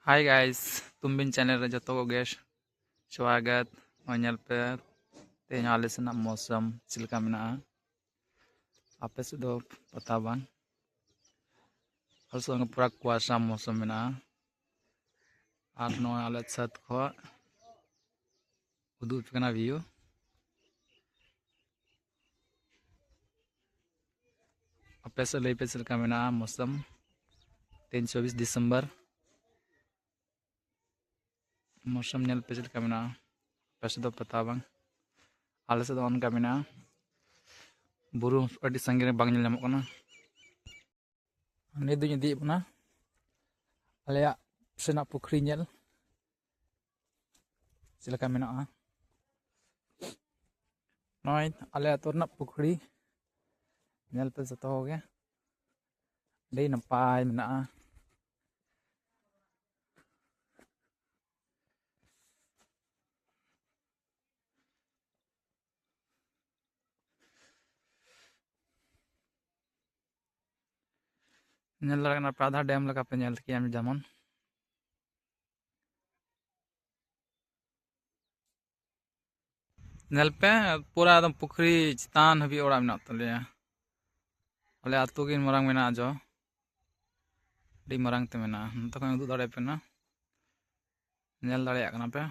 hi guys, तुम बिन channel रे जतो को गेस स्वागत ओनेल पे तेज आले सेना मौसम चिलका मेना आपे से दो पता बांग अलसो पूरा कुआसा मौसम मेना आर नो आले छत खो उदूप कना व्यू आपे से लई पे चिलका मेना मौसम 24 दिसंबर मौसम नेल पे चिलका मेना आपे से दो पता बांग आले से दो अनका मेना बुरु अडी संगे रे बांग नेल नामो कना ने दुñ इदी बना आलेया सेना पुखरी नेल चिलका मेना नॉय आले आतो रना पुखरी नेल पे जतो होगे ᱟᱹᱰᱤ ᱱᱟᱯᱟᱭ ᱢᱮᱱᱟᱜᱼᱟ ᱧᱮᱞ ᱫᱟᱲᱮᱭᱟᱜ ᱠᱟᱱᱟ ᱯᱮ ᱟᱫᱷᱟ ᱰᱮᱢ ᱞᱮᱠᱟ ᱯᱮ ᱧᱮᱞ ᱠᱮᱭᱟ ᱡᱮᱢᱚᱱ ᱧᱮᱞ ᱯᱮ ᱯᱩᱨᱟ ᱮᱠᱫᱚᱢ ᱯᱩᱠᱷᱨᱤ ᱪᱮᱛᱟᱱ ᱦᱟᱹᱵᱤᱡ ᱚᱲᱟᱜ ᱢᱮᱱᱟᱜ ᱛᱟᱞᱮᱭᱟ ᱟᱞᱮ ᱟᱹᱛᱩ ᱜᱮ ᱢᱟᱨᱟᱝ ᱢᱮᱱᱟᱜᱼᱟ ᱡᱚ ᱟᱹᱰᱤ ᱢᱟᱨᱟᱝ ᱛᱮ ᱢᱮᱱᱟᱜᱼᱟ ᱱᱚᱛᱮ ᱠᱷᱚᱱ ᱩᱫᱩᱜ ᱫᱟᱲᱮᱭᱟᱯᱮ ᱠᱟᱱᱟ ᱧᱮᱞ ᱫᱟᱲᱮᱭᱟᱜ ᱠᱟᱱᱟ ᱯᱮ